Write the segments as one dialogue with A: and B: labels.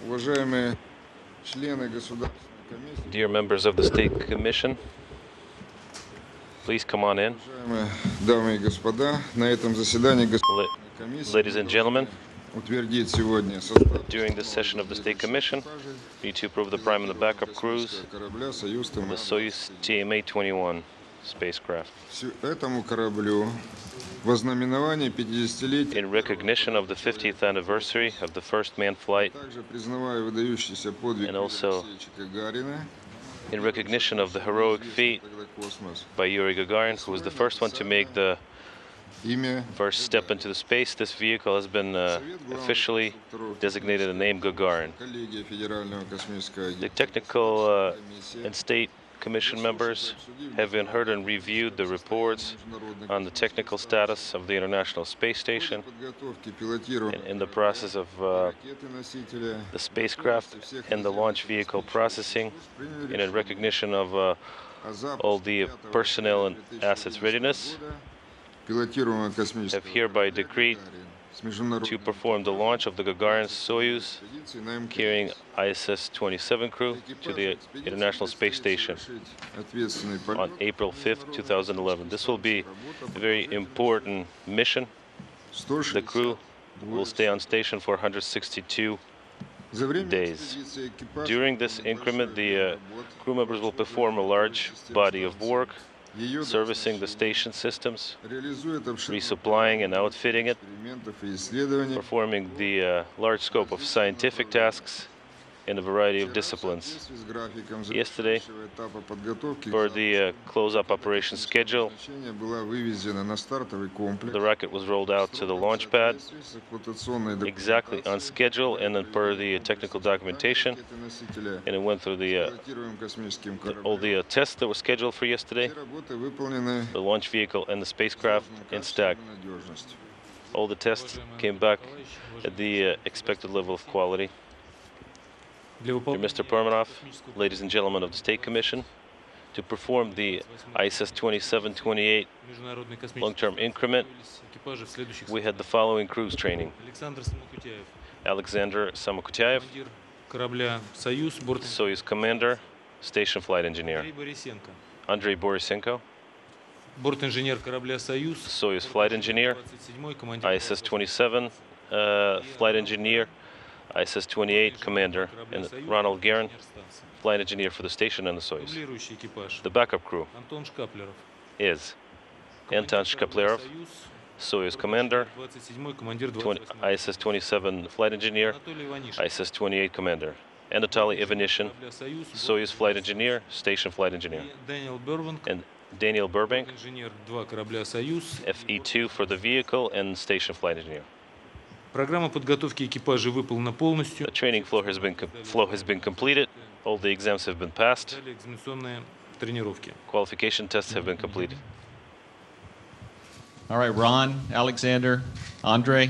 A: Уважаемые члены Государственной комиссии,
B: Dear members of the State Commission, please come on in.
A: уважаемые дамы и господа, на этом заседании Государственной комиссии
B: Ladies and gentlemen,
A: утвердить сегодня состав
B: during this session of the State Commission, we need to approve the prime and the backup crews
A: корабля «Союз
B: of the Soyuz TMA-21 spacecraft.
A: Этому кораблю во знаменование 50-летия,
B: In recognition of the 50th anniversary of the first manned flight,
A: также признавая выдающийся подвиг
B: and also
A: Гагарина,
B: in recognition of the heroic feat
A: тогда космос,
B: by Yuri Gagarin, who was the first one to make the
A: имя
B: first step into the space, this vehicle has been officially designated the name Gagarin.
A: коллегия Федерального космического
B: The
A: агентства
B: technical and state commission members have been heard and reviewed the reports on the technical status of the International Space Station
A: подготовки пилотирования
B: in the process of
A: ракеты-носителя
B: the spacecraft and the launch vehicle processing, and in recognition of all the personnel and assets readiness,
A: пилотируемого
B: have
A: космического
B: hereby decreed
A: с международной
B: to perform the launch of the Gagarin Soyuz
A: экспедиции на МКС.
B: carrying ISS-27 crew to the International Space Station
A: Ответственный
B: on
A: полет
B: April 5th, 2011. This will be a very important mission. The crew will stay on station for 162
A: За время
B: days.
A: экспедиции экипаж
B: During this increment, the crew members will perform a large body of work,
A: ее
B: servicing the station systems,
A: реализует обширный
B: resupplying and outfitting it,
A: экспериментов и исследований
B: performing the large scope of scientific tasks in a variety of
A: в
B: disciplines.
A: соответствии с графиком
B: Yesterday,
A: завершающего этапа подготовки
B: for the close-up operation schedule,
A: назначения была вывезена на стартовый комплекс
B: the rocket was rolled out to the launch pad
A: с эксплуатационной
B: exactly on schedule and then per the technical documentation,
A: ракеты-носителя
B: and it went through
A: пилотируемым космическим
B: all
A: кораблем.
B: the tests that were scheduled for yesterday,
A: Все работы выполнены
B: the launch vehicle and the spacecraft in stack.
A: и надежностью.
B: All the tests came back at the expected level of quality. Dear Mr. Permanov, ladies and gentlemen of the State Commission, to perform the ISS-27-28 long-term increment, we had the following crews training. Alexander Samokutyaev,
C: корабля «Союз»,
B: Soyuz Commander, Station Flight Engineer.
C: Бorisenko,
B: Andrey Borisenko,
C: борт-инженер корабля «Союз»,
B: Soyuz Flight Engineer,
C: 27-й командир
B: ISS-27 Flight Engineer, ISS-28 Commander, and Ronald Garan, Flight Engineer for the station and the Soyuz.
C: дублирующий экипаж
B: The backup crew
C: Антон Шкаплеров,
B: is Anton Shkaplerov, Soyuz Commander,
C: 27-й командир
B: 20,
C: 28-й,
B: ISS-27 Flight Engineer,
C: Анатолий Иванишин,
B: ISS-28 Commander, Anatoly Ivanishin,
C: корабля «Союз»,
B: Soyuz Flight Engineer, Station Flight Engineer,
C: и Дэниел Берванг,
B: and Daniel Burbank,
C: инженер 2 корабля «Союз».
B: FE2 for the vehicle and Station Flight Engineer.
C: Программа подготовки экипажа выполнена полностью.
B: The training flow has been completed. All the exams have been passed.
C: Далее экзаменационные тренировки.
B: Qualification tests have been completed.
D: All right, Ron, Alexander, Andrey,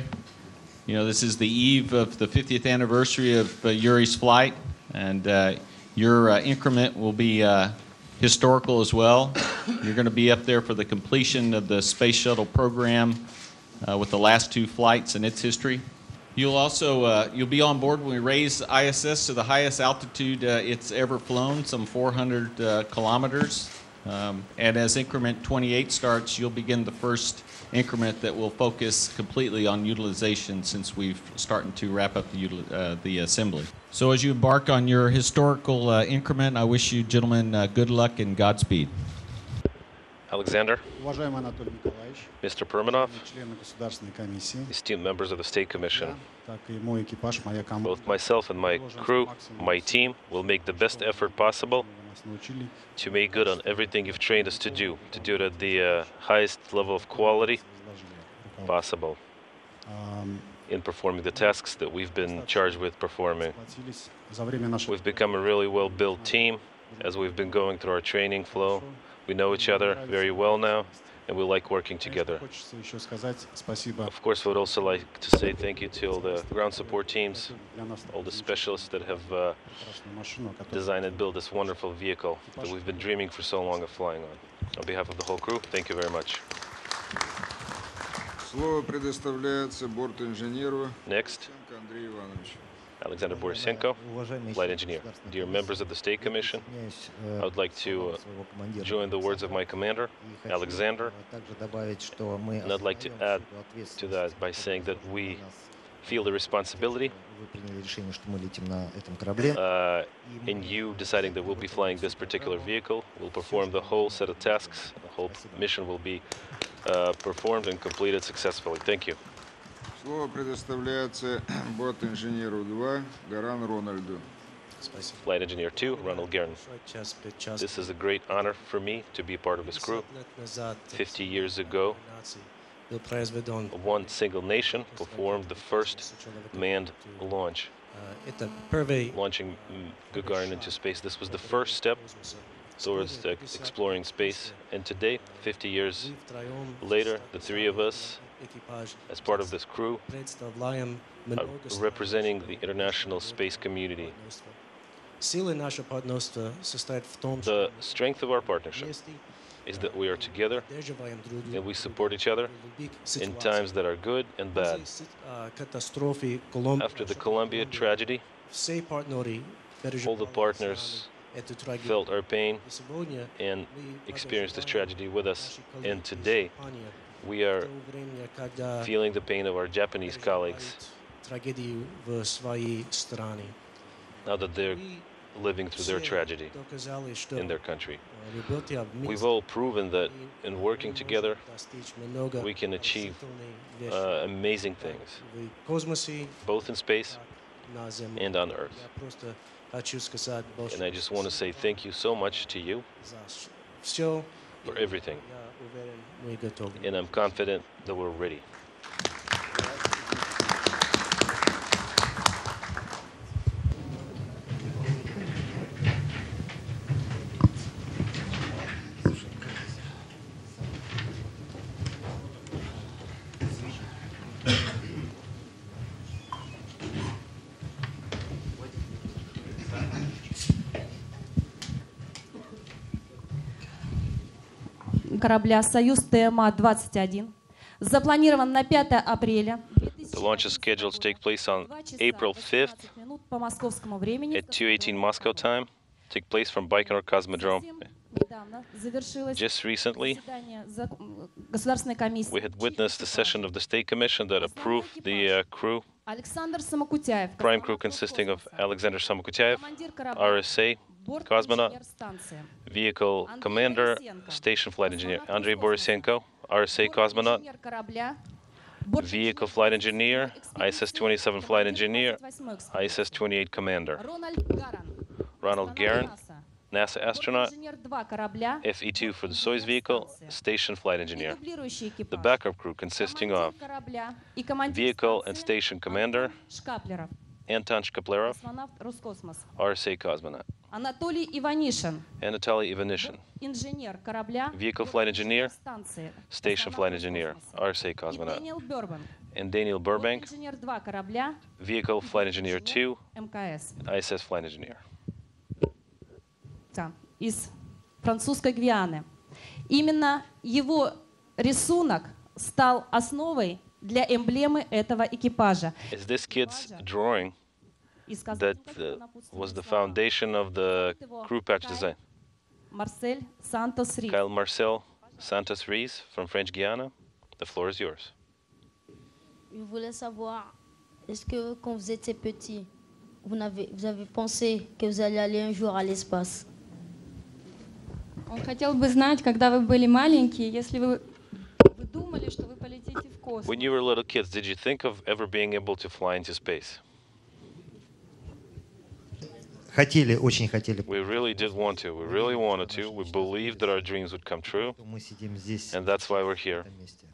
D: you know, this is the eve of the 50th anniversary of Yuri's flight, and your increment will be historical as well. You're going to be up there for the completion of the space shuttle program with the last two flights in its history. You'll also you'll be on board when we raise ISS to the highest altitude it's ever flown, some 400 kilometers. And as increment 28 starts, you'll begin the first increment that will focus completely on utilization, since we've starting to wrap up the assembly. So as you embark on your historical increment, I wish you gentlemen good luck and Godspeed.
B: Alexander,
E: Уважаемый Анатолий Николаевич,
B: Mr. Permanov,
E: члены Государственной комиссии,
B: esteemed members of the State Commission,
E: так и мой экипаж, моя команда,
B: both myself and my crew, my team, will make the best effort possible
E: вы нас научили
B: to make good on everything you've trained us to do it at the highest level of quality
E: изложили.
B: possible in performing the tasks that we've been charged with performing.
E: Сплотились за время нашей
B: We've become a really well-built team as we've been going through our training flow. We know each other very well now, and we like working together.
E: Хочется еще сказать спасибо
B: Of course, I would also like to say thank you to all the ground support teams,
E: для нас
B: all the specialists that have
E: прекрасную машину, которая
B: designed and built this wonderful vehicle that we've been dreaming for so long of flying on. On behalf of the whole crew, thank you very much.
A: Слово предоставляется бортинженеру
B: Next,
A: Андрею Ивановичу.
B: Alexander Borisenko, flight engineer. Dear members of the State Commission, I would like to join the words of my commander, Alexander, and I'd like to add to that by saying that we feel the responsibility in you deciding that we'll be flying this particular vehicle. We'll perform the whole set of tasks. The whole mission will be performed and completed successfully. Thank you.
A: Слово предоставляется бот-инженеру 2 Гаран Рональду.
B: Flight Engineer 2, Ronald Garan. This is a great honor for me to be part of this crew. 50 years ago, one single nation performed the first manned launch, launching Gagarin into space. This was the first step towards exploring space. And today, 50 years later, the three of us, as part of this crew, are representing the international space community. The strength of our partnership is that we are together and we support each other in times that are good and bad. After the Columbia tragedy, all the partners felt our pain and experienced this tragedy with us. And today, we are feeling the pain of our Japanese colleagues now that they're living through their tragedy in their country. We've all proven that in working together, we can achieve amazing things, both in space and on Earth. And I just want to say thank you so much to you for everything. And I'm confident that we're ready.
F: Корабля «Союз ТМА-21 запланирован на 5 апреля.
B: The launch is scheduled to take place on April 5th
F: по московскому времени.
B: at 2:18 Moscow time. Take place from Baikonur Cosmodrome. Just recently, we had witnessed the session of the State Commission that approved the crew. Prime crew consisting of Alexander Samokutyaev, RSA, cosmonaut, vehicle commander, station flight engineer Andrey Borisenko, RSA cosmonaut, vehicle flight engineer, ISS-27 flight engineer, ISS-28 commander, Ronald Garan, NASA astronaut, FE2 for the Soyuz vehicle, station flight engineer. The backup crew consisting of vehicle and station commander, Anton Shkaplerov, RSA cosmonaut,
F: Анатолий Иванишин,
B: Anatoly Ivanishin, vehicle flight engineer, station flight engineer, RSA cosmonaut, and Daniel Burbank, vehicle flight engineer 2, ISS flight engineer.
F: Из французской Гвианы. Именно его рисунок стал основой для эмблемы этого экипажа.
B: Is this kid's drawing that was the foundation of the crew patch design? Kyle Marcel Santos Rees from French Guiana. The floor is yours.
G: Je voulais savoir, est-ce que quand vous étiez petit, vous avez pensé que vous alliez aller un jour à l'espace?
H: Он хотел бы знать, когда вы были маленькие, если вы думали, что вы полетите в космос.
B: When you were little kids, did you think of ever being able to fly into space?
I: Хотели, очень хотели.
B: We really did want to. We really wanted to. We believed that our dreams would come true. And that's why we're here,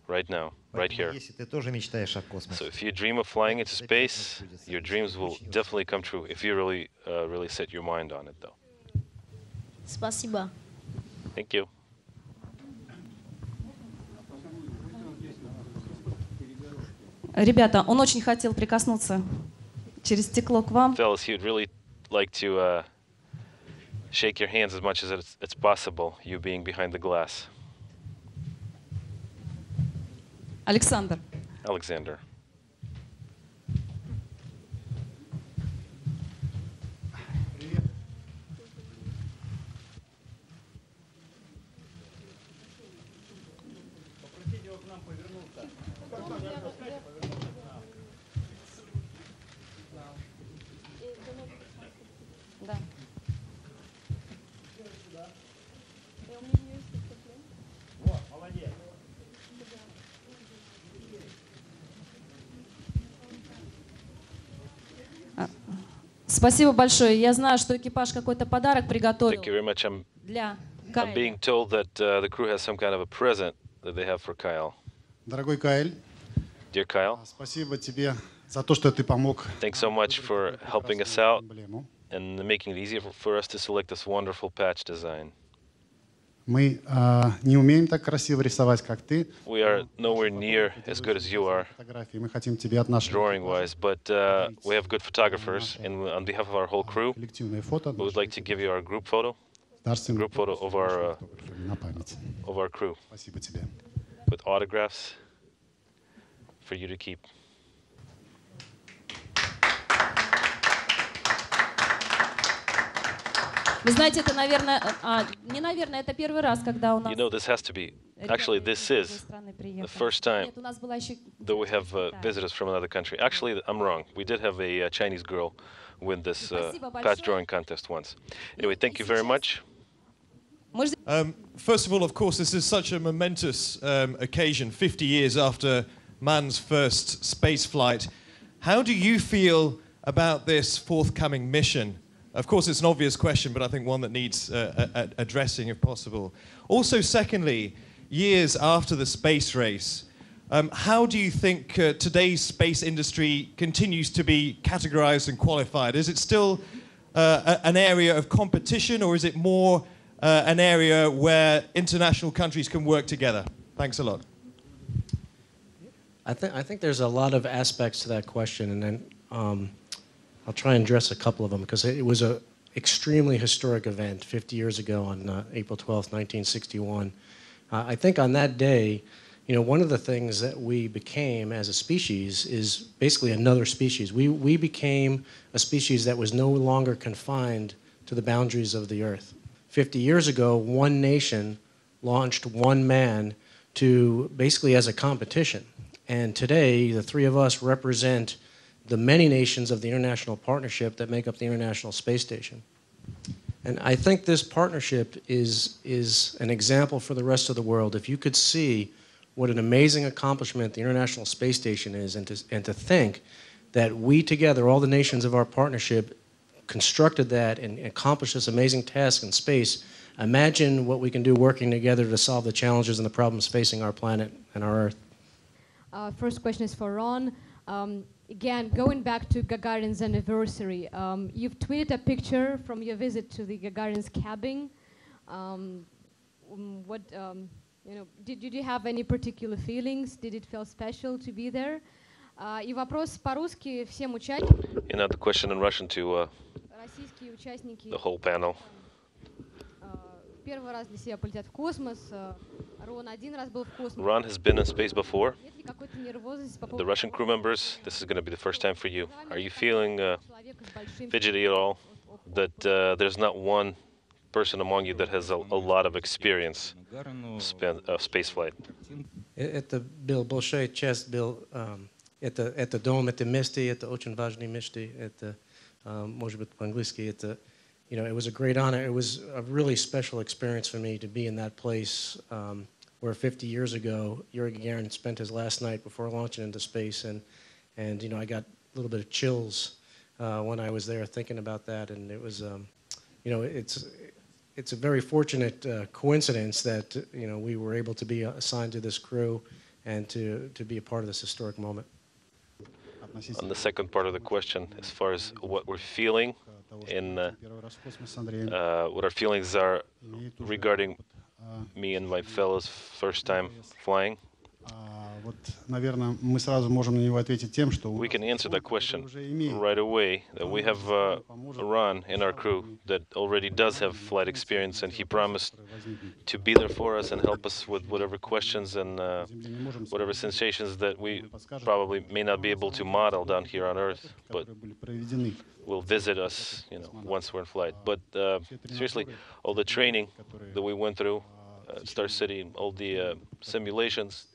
B: right now, right here.
I: Если ты тоже мечтаешь о космосе.
B: So if you dream of flying into space, your dreams will definitely come true if you really set your mind on it, though.
G: Спасибо.
B: Thank you.
F: Ребята, он очень хотел прикоснуться через стекло к вам.
B: Fellas, he'd really like to shake your hands as much as it's possible, you being behind the glass.
F: Александр.
B: Alexander.
F: Спасибо большое. Я знаю, что экипаж какой-то подарок приготовил
B: Thank you very much.
F: для
B: I'm
F: Кайля.
B: being told that the crew has some kind of a present that they have for Kyle.
E: Дорогой Каэль,
B: Dear Kyle,
E: спасибо тебе за то, что ты помог
B: thanks so much for helping us out
E: эмблему.
B: and making it easier for us to select this wonderful patch design.
E: Мы не умеем так красиво рисовать, как ты.
B: We are nowhere near as good as you are,
E: Фотографии. Мы хотим тебе от нашего
B: drawing-wise, but we have good photographers, and on behalf of our whole crew,
E: коллективное фото
B: we would like to give you our group photo
E: на память.
B: of our crew
E: Спасибо тебе.
B: with autographs for you to keep.
F: Вы знаете, это, наверное, не наверное, это первый раз, когда у нас...
B: You know, this has to be, actually, this is the first time
F: Нет, у нас была еще...
B: that we have visitors from another country. Actually, I'm wrong. We did have a Chinese girl win this patch drawing contest once. Anyway, thank you very much.
J: First of all, of course, this is such a momentous occasion, 50 years after man's first space flight. How do you feel about this forthcoming mission? Of course, it's an obvious question, but I think one that needs addressing if possible. Also, secondly, years after the space race, how do you think today's space industry continues to be categorized and qualified? Is it still an area of competition, or is it more an area where international countries can work together? Thanks a lot.
K: I think there's a lot of aspects to that question, and then I'll try and address a couple of them, because it was an extremely historic event 50 years ago on April 12th, 1961. I think on that day, you know, one of the things that we became as a species is basically another species. We became a species that was no longer confined to the boundaries of the Earth. 50 years ago, one nation launched one man to basically as a competition. And today, the three of us represent the many nations of the international partnership that make up the International Space Station. And I think this partnership is an example for the rest of the world. If you could see what an amazing accomplishment the International Space Station is, and to think that we together, all the nations of our partnership, constructed that and accomplished this amazing task in space, imagine what we can do working together to solve the challenges and the problems facing our planet and our Earth.
L: First question is for Ron. Again, going back to Gagarin's anniversary, you've tweeted a picture from your visit to the Gagarin's cabin. Did you have any particular feelings? Did it feel special to be there? И вопрос по-русски всем участникам.
B: Another question in Russian to
L: Российские участники.
B: the whole panel.
L: Первый раз для себя полетят в космос. Рон один раз был в космосе.
B: Ron has been in space before.
L: Нет ли какой-то нервозности по
B: The
L: поводу...
B: Russian crew members, this is going to be the first time for you. Are you feeling fidgety at all? That there's not one person among you that has a lot of experience of space flight?
K: Это был большая часть, это дом, это место, это очень важное место, это, может быть, по-английски, это, you know, it was a great honor. It was a really special experience for me to be in that place where 50 years ago, Yuri Gagarin spent his last night before launching into space, and you know, I got a little bit of chills when I was there thinking about that, and it was, you know, it's a very fortunate coincidence that, you know, we were able to be assigned to this crew and to be a part of this historic moment.
B: On the second part of the question, as far as what we're feeling in what our feelings are regarding me and my fellows' first time flying,
E: Вот, наверное, мы сразу можем на него ответить тем, что
B: we can answer that question right away. That we have Ron in our crew that already does have flight experience, and he promised to be there for us and help us with whatever questions and whatever sensations that we probably may not be able to model down here on Earth, but will visit us, you know, once we're in flight. But seriously, all the training that we went through at Star City, all the simulations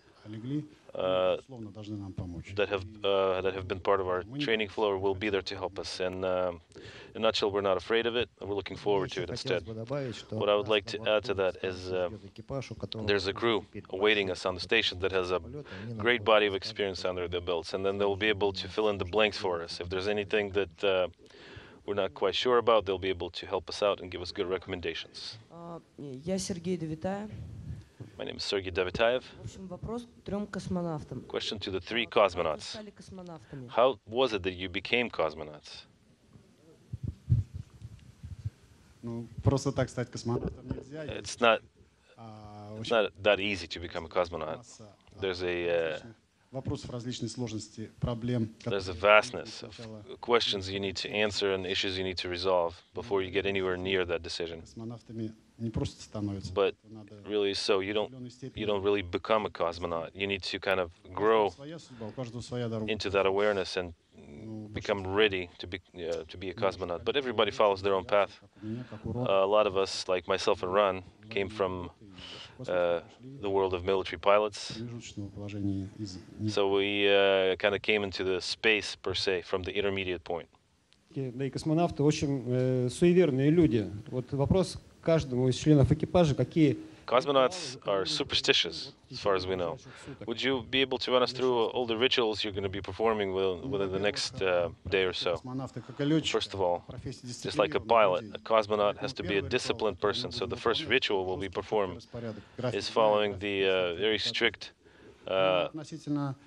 B: that have been part of our training flow will be there to help us. And in a nutshell, we're not afraid of it, and we're looking forward to it instead. What I would like to add to that is there's a crew awaiting us on the station that has a great body of experience under their belts, and then they'll be able to fill in the blanks for us. If there's anything that we're not quite sure about, they'll be able to help us out and give us good recommendations.
M: Я Сергей Давитаев.
B: My name is Sergei Davitaev.
M: В общем, вопрос к 3 космонавтам.
B: Question to the 3 cosmonauts. How was it that you became cosmonauts?
E: Ну, просто так стать космонавтом нельзя.
B: It's not that easy to become a cosmonaut. There's a vastness of questions you need to answer and issues you need to resolve before you get anywhere near that decision. But really, so you don't really become a cosmonaut. You need to kind of grow into that awareness and become ready to be a cosmonaut. But everybody follows their own path. A lot of us, like myself and Ron, came from the world of military pilots. So we kind of came into the space, per se, from the intermediate point.
N: Да и космонавты очень суеверные люди. Вот вопрос каждому из членов экипажа, какие
B: Cosmonauts are superstitious, as far as we know. Would you be able to run us through all the rituals you're going to be performing within the next day or so? First of all, just like a pilot, a cosmonaut has to be a disciplined person. So the first ritual will be performed is following the very strict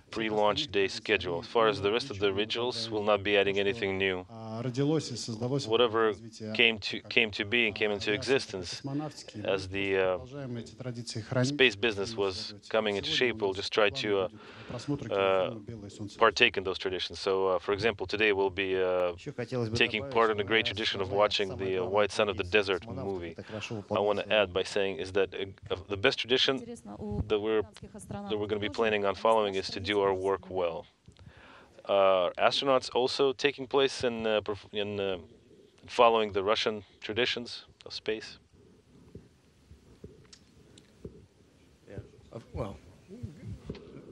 B: pre-launch day schedule. As far as the rest of the rituals, we'll not be adding anything new. Whatever came to be and came into existence as the space business was coming into shape, we'll just try to partake in those traditions. So, for example, today we'll be taking part in a great tradition of watching the White Sun of the Desert movie. I want to add by saying is that the best tradition that we're going to be planning on following is to do our work well. Astronauts also taking place in following the Russian traditions of space?
K: Yeah, well,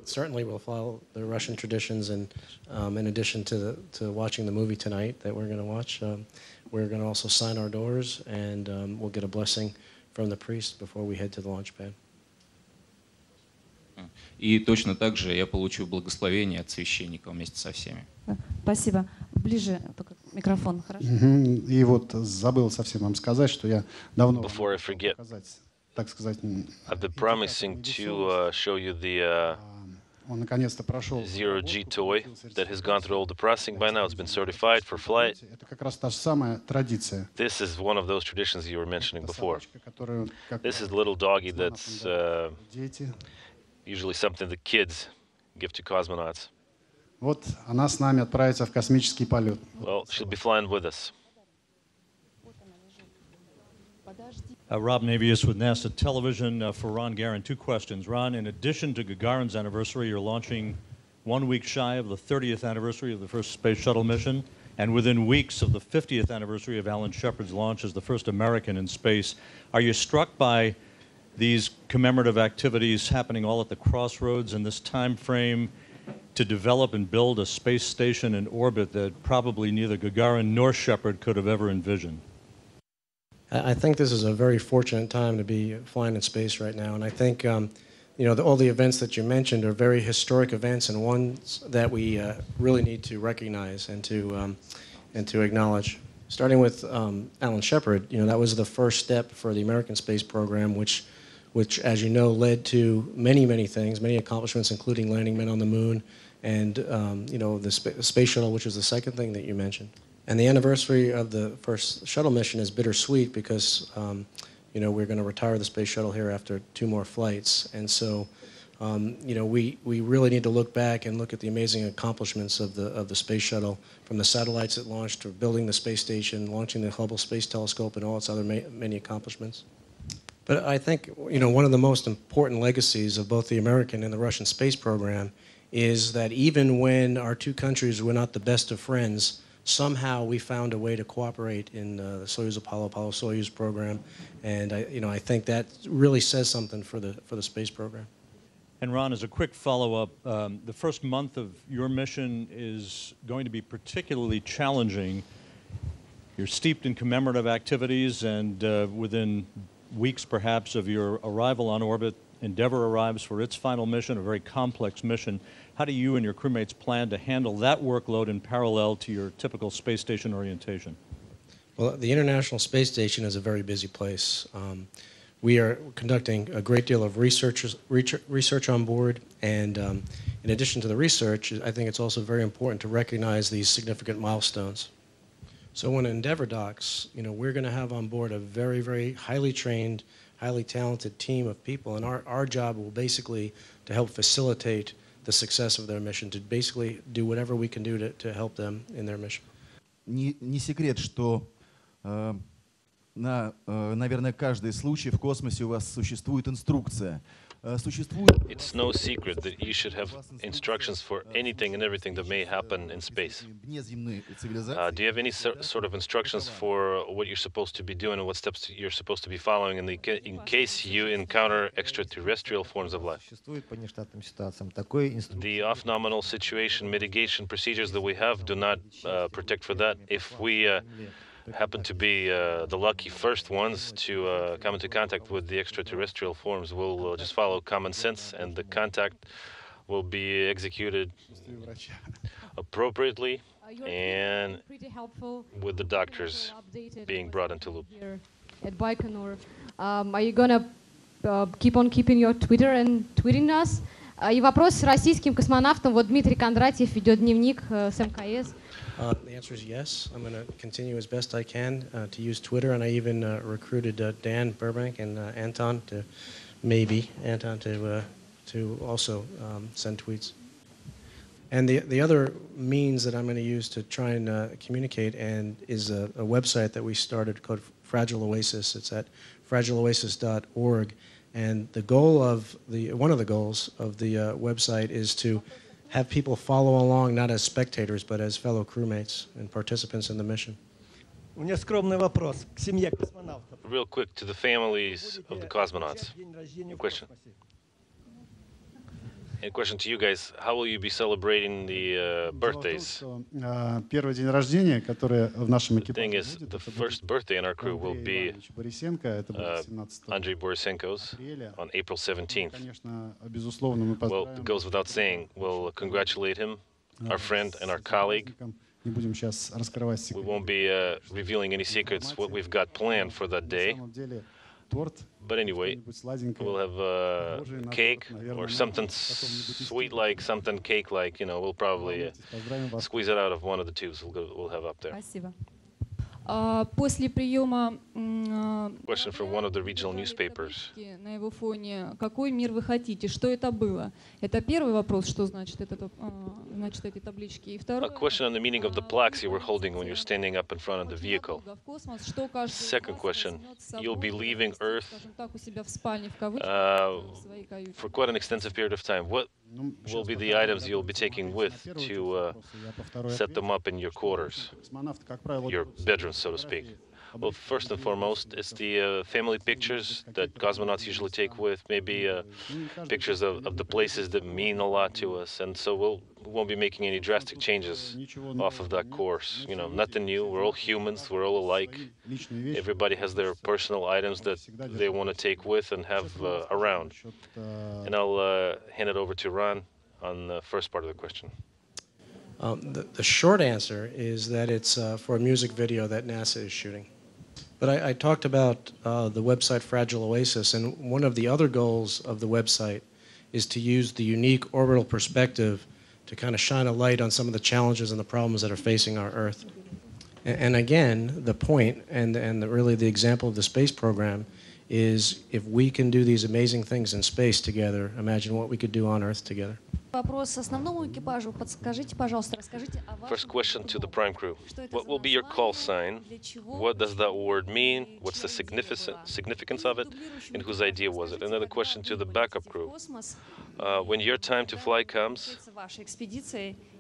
K: certainly we'll follow the Russian traditions, and in addition to watching the movie tonight that we're going to watch, we're going to also sign our doors, and we'll get a blessing from the priest before we head to the launch pad.
O: И точно так же я получу благословение от священника вместе со всеми.
F: Спасибо. Ближе только микрофон, хорошо?
E: И вот забыл совсем вам сказать, что я давно
B: Before I forget,
E: так сказать,
B: I've been promising to show you the Zero-G toy that has gone through all the processing by now. It's been certified for flight.
E: Это как раз та же самая традиция.
B: This is one of those traditions you were mentioning before. This is the little doggy that's usually something the kids give to cosmonauts.
E: Вот она с нами отправится в космический полет.
B: Well, she'll be flying with us.
P: Rob Navius with NASA Television for Ron Garan. 2 questions. Ron, in addition to Gagarin's anniversary, you're launching 1 week shy of the 30th anniversary of the first space shuttle mission, and within weeks of the 50th anniversary of Alan Shepard's launch as the first American in space. Are you struck by these commemorative activities happening all at the crossroads in this time frame to develop and build a space station in orbit that probably neither Gagarin nor Shepard could have ever envisioned?
K: I think this is a very fortunate time to be flying in space right now, and I think you know, all the events that you mentioned are very historic events and ones that we really need to recognize and to acknowledge. Starting with Alan Shepard, you know, that was the first step for the American space program, which, as you know, led to many things, many accomplishments, including landing men on the moon and, you know, the space shuttle, which was the second thing that you mentioned. And the anniversary of the first shuttle mission is bittersweet because, you know, we're going to retire the space shuttle here after 2 more flights. And so, you know, we really need to look back and look at the amazing accomplishments of the space shuttle, from the satellites it launched to building the space station, launching the Hubble Space Telescope, and all its other many accomplishments. But I think, you know, one of the most important legacies of both the American and the Russian space program is that even when our 2 countries were not the best of friends, somehow we found a way to cooperate in the Soyuz Apollo-Soyuz program, and I think that really says something for the space program.
P: And Ron, as a quick follow-up, the first month of your mission is going to be particularly challenging. You're steeped in commemorative activities, and within weeks perhaps of your arrival on orbit, Endeavour arrives for its final mission, a very complex mission. How do you and your crewmates plan to handle that workload in parallel to your typical space station orientation?
K: Well, the International Space Station is a very busy place. We are conducting a great deal of research on board, and in addition to the research, I think it's also very important to recognize these significant milestones. So when Endeavour docks, we're going to have on board a very, very highly trained, highly talented team of people, and our job will basically to help facilitate the success of their mission, to basically do whatever we can do to help them in their mission.
Q: Не секрет, что на, наверное, каждый случай в космосе у вас существует инструкция.
B: It's no secret that you should have instructions for anything and everything that may happen in space. Do you have any sort of instructions for what you're supposed to be doing and what steps you're supposed to be following in case you encounter extraterrestrial forms of life? The off-nominal situation mitigation procedures that we have do not protect for that. If we happen to be the lucky first ones to come into contact with the extraterrestrial forms, we'll just follow common sense, and the contact will be executed appropriately and with the doctors being brought into loop.
L: At Baikonur, are you gonna keep on keeping your Twitter and tweeting us? И вопрос российским космонавтам. Вот Дмитрий Кондратьев ведет дневник с МКС.
K: The answer is yes. I'm going to continue as best I can to use Twitter, and I even recruited Dan Burbank and Anton to also send tweets. And the other means that I'm going to use to try and communicate is a website that we started called Fragile Oasis. It's at fragileoasis.org. And one of the goals of the website is to have people follow along not as spectators, but as fellow crewmates and participants in the mission.
B: Real quick, to the families of the cosmonauts. Question. A question to you guys: how will you be celebrating the birthdays?
E: Первый день рождения, который в нашем
B: The thing is, the first birthday in our crew will be Andrey Borisenko's on April 17th. Well, it goes without saying, we'll congratulate him, our friend and our colleague. We won't be revealing any secrets what we've got planned for that day. But anyway, we'll have cake or something sweet like, something cake like, we'll probably squeeze it out of one of the tubes we'll have up there.
H: Спасибо. После приема
B: Question from one of the regional newspapers.
H: на его фоне, какой мир вы хотите? Что это было? Это первый вопрос, что значит эти таблички. И второй.
B: A question on the meaning of the plaques you were holding when you're standing up in front of the vehicle. Second question, you'll be leaving Earth for quite an extensive period of time. What will be the items you'll be taking with to set them up in your quarters, your bedrooms, so to speak? Well, first and foremost, it's the family pictures that cosmonauts usually take with, maybe pictures of the places that mean a lot to us, and so we won't be making any drastic changes off of that course. Nothing new. We're all humans. We're all alike. Everybody has their personal items that they want to take with and have around. And I'll hand it over to Ron on the first part of the question.
K: The short answer is that it's for a music video that NASA is shooting. But I talked about the website Fragile Oasis, and one of the other goals of the website is to use the unique orbital perspective to kind of shine a light on some of the challenges and the problems that are facing our Earth. And again, the point and really the example of the space program is if we can do these amazing things in space together, imagine what we could do on Earth together.
F: Вопрос основному экипажу. Подскажите, пожалуйста, расскажите о вашем...
B: First question to the prime crew. What will be your call sign? What does that word mean? What's the significance of it? And whose idea was it? Another question to the backup crew. When your time to fly comes,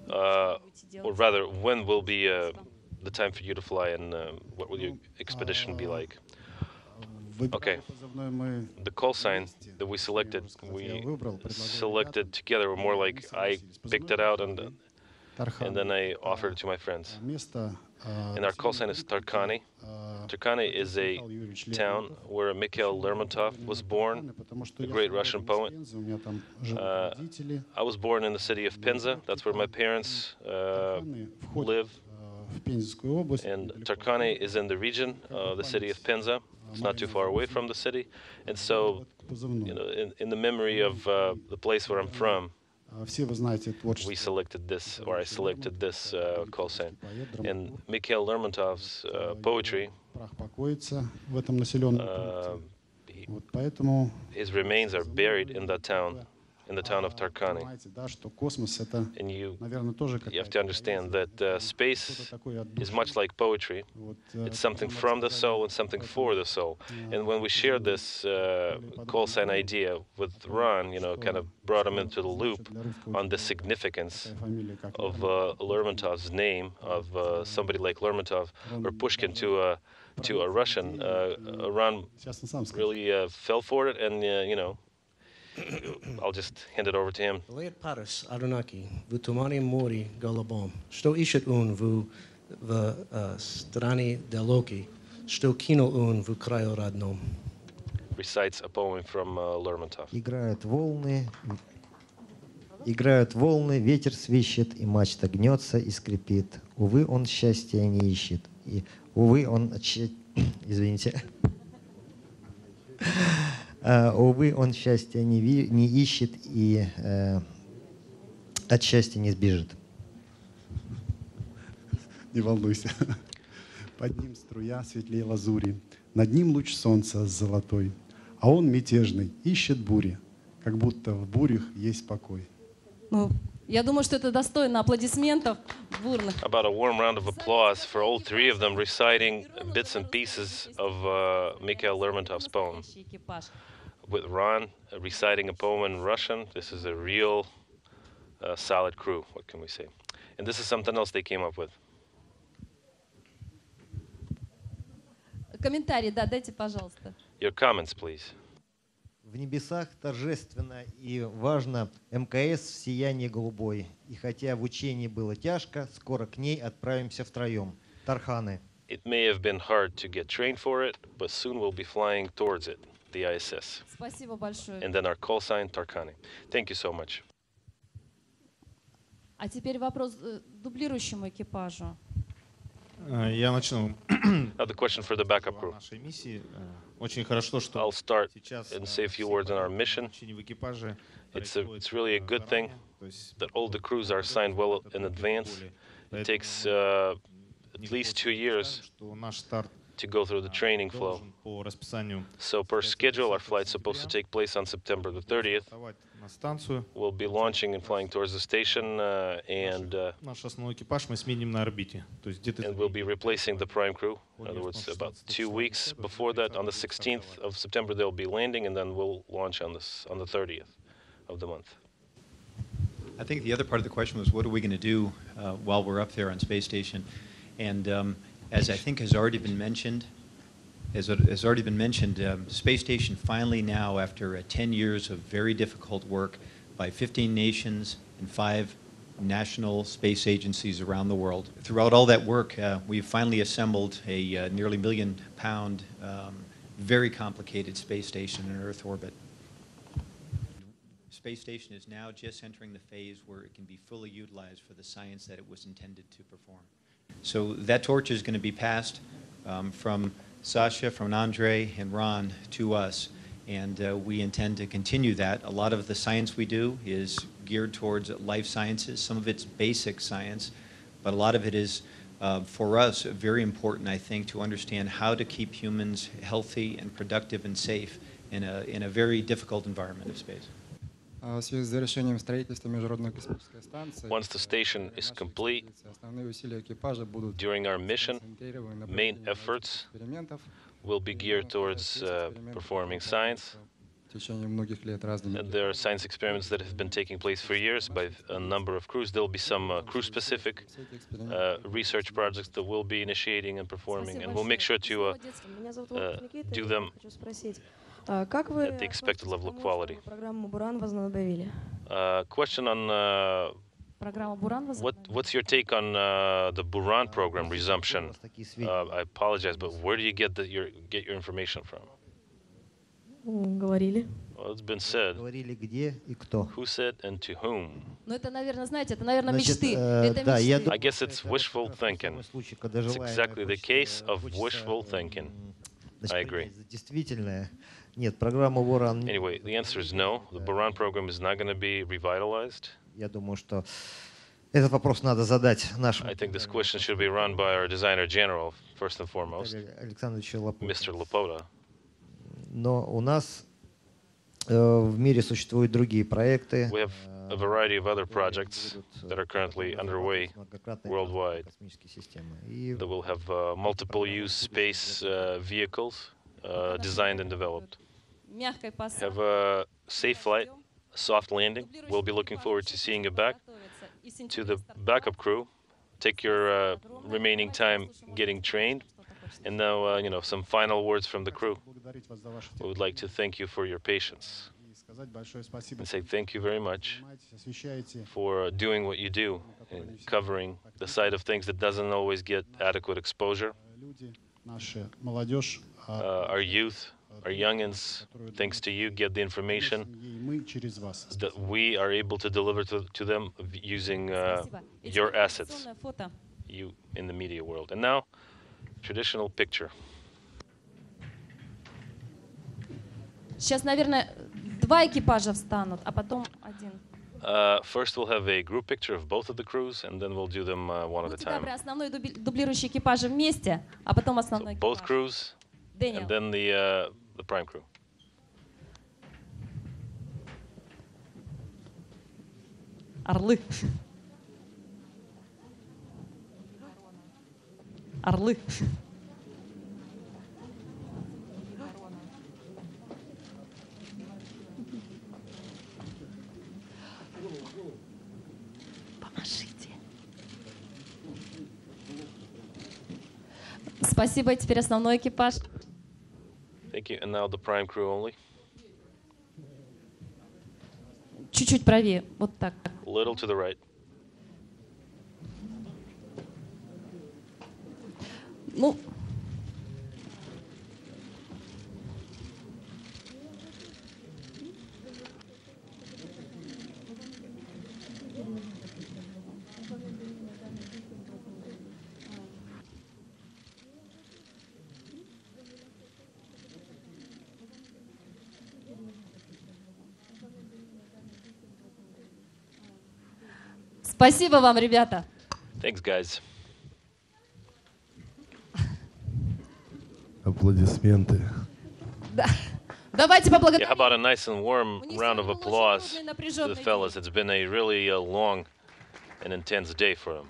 B: or rather, when will be the time for you to fly, and what will your expedition be like? Okay. The call sign that we selected together, or more like I picked it out and then I offered it to my friends. And our call sign is Tarkani. Tarkani is a town where Mikhail Lermontov was born, the great Russian poet. I was born in the city of Penza. That's where my parents live. And Tarkani is in the region of the city of Penza. It's not too far away from the city. And so, in the memory of the place where I'm from, we selected this, or I selected this call sign. And Mikhail Lermontov's poetry, his remains are buried in that town, in the town of Tarkani. And you have to understand that space is much like poetry. It's something from the soul and something for the soul. And when we shared this call sign idea with Ron, kind of brought him into the loop on the significance of Lermontov's name, of somebody like Lermontov or Pushkin to a Russian. Ron really fell for it, and I'll just hand it over to him.
K: Paris, Aronaki, v tumani mori golubom, što ищет он в стране далекой, что кинул он в краю родном.
B: Recites a poem from Lermontov.
I: Играют волны, ветер свищет, и мачта гнется и скрипит. Увы, он счастья не ищет, и увы, он извините. Увы, он счастья не ищет и от счастья не сбежит.
E: Не волнуйся. Под ним струя светлей лазури, над ним луч солнца золотой, а он мятежный, ищет бури, как будто в бурях есть покой.
F: Я думаю, что это достойно аплодисментов бурных.
B: About a warm round of applause for all three of them reciting bits and pieces of Mikhail Lermontov's poem. With Ron reciting a poem in Russian, this is a real solid crew, what can we say? And this is something else they came up with.
F: Комментарии, да, дайте, пожалуйста.
B: Your comments, please.
I: В небесах торжественно и важно МКС в сиянии голубой. И хотя в учении было тяжко, скоро к ней отправимся втроем. Тарханы.
B: It may have been hard to get trained for it, but soon we'll be flying towards it, the ISS.
F: Спасибо большое.
B: And then our call sign, Tarkani. Thank you so much.
F: А теперь вопрос дублирующему экипажу.
R: Я начну.
B: Now the question for the backup crew. I'll start and say a few words on our mission. It's really a good thing that all the crews are assigned well in advance. It takes at least 2 years to go through the training flow. So per schedule, our flight's supposed to take place on September the 30th. We'll be launching and flying towards the station, and we'll be replacing the prime crew. In other words, about 2 weeks before that, on the 16th of September, they'll be landing, and then we'll launch on the 30th of the month.
S: I think the other part of the question was, what are we going to do while we're up there on space station? And as I think has already been mentioned, space station finally now, after 10 years of very difficult work by 15 nations and 5 national space agencies around the world. Throughout all that work, we've finally assembled a nearly million-pound, very complicated space station in Earth orbit. Space station is now just entering the phase where it can be fully utilized for the science that it was intended to perform. So that torch is going to be passed from Sasha, from Andrey, and Ron to us, and we intend to continue that. A lot of the science we do is geared towards life sciences. Some of it's basic science, but a lot of it is, for us, very important, I think, to understand how to keep humans healthy and productive and safe in a very difficult environment of space.
B: Once the station is complete, during our mission, main efforts will be geared towards performing science. And there are science experiments that have been taking place for years by a number of crews. There will be some crew-specific research projects that we'll be initiating and performing, and we'll make sure to do them at the expected level of quality. Question on what's your take on the Buran program resumption? I apologize, but where do you get your information from?
F: Говорили.
B: Well, it's been said.
I: Говорили где и кто.
B: Who said and to whom?
F: Ну это, наверное, знаете, это, наверное,
I: Значит,
F: мечты. Это
I: да, я
F: мечты.
B: I guess it's wishful thinking. It's exactly the case of wishful thinking. I agree.
I: Действительно, нет, программа Боран.
B: Anyway, the answer is no. The Boran program is not going to be revitalized.
I: Я думаю, что этот вопрос надо задать нашему.
B: I think this question should be run by our designer general, first and foremost, Mr. Lopota.
I: Но у нас в мире существуют другие проекты.
B: We have a variety of other projects that are currently underway worldwide that will have multiple-use space vehicles designed and developed.
F: Мягкой посадкой.
B: Have a safe flight, a soft landing. We'll be looking forward to seeing you back. To the backup crew, take your remaining time getting trained. And now, some final words from the crew. We would like to thank you for your patience and say thank you very much for doing what you do and covering the side of things that doesn't always get adequate exposure. Our youth, our youngins, thanks to you, get the information that we are able to deliver to them using your assets, you in the media world. And now, traditional picture.
F: Сейчас, наверное, два экипажа встанут, а потом один.
B: First, we'll have a group picture of both of the crews, and then we'll do them one at a time.
F: Основной дублирующий экипажи вместе, а потом основной экипаж.
B: Both crews, and then the prime crew.
F: Орлы. Орлы. Помашите. Спасибо, теперь основной экипаж.
B: Thank you. And now the prime crew only.
F: Чуть-чуть правее, вот так.
B: A little to the right.
F: Ну. Спасибо вам, ребята.
B: Thanks, guys.
T: Аплодисменты.
F: Да. Давайте поблагодарим.
B: Yeah, how about a nice and warm round of applause to the fellas? It's been a really long and intense day for them.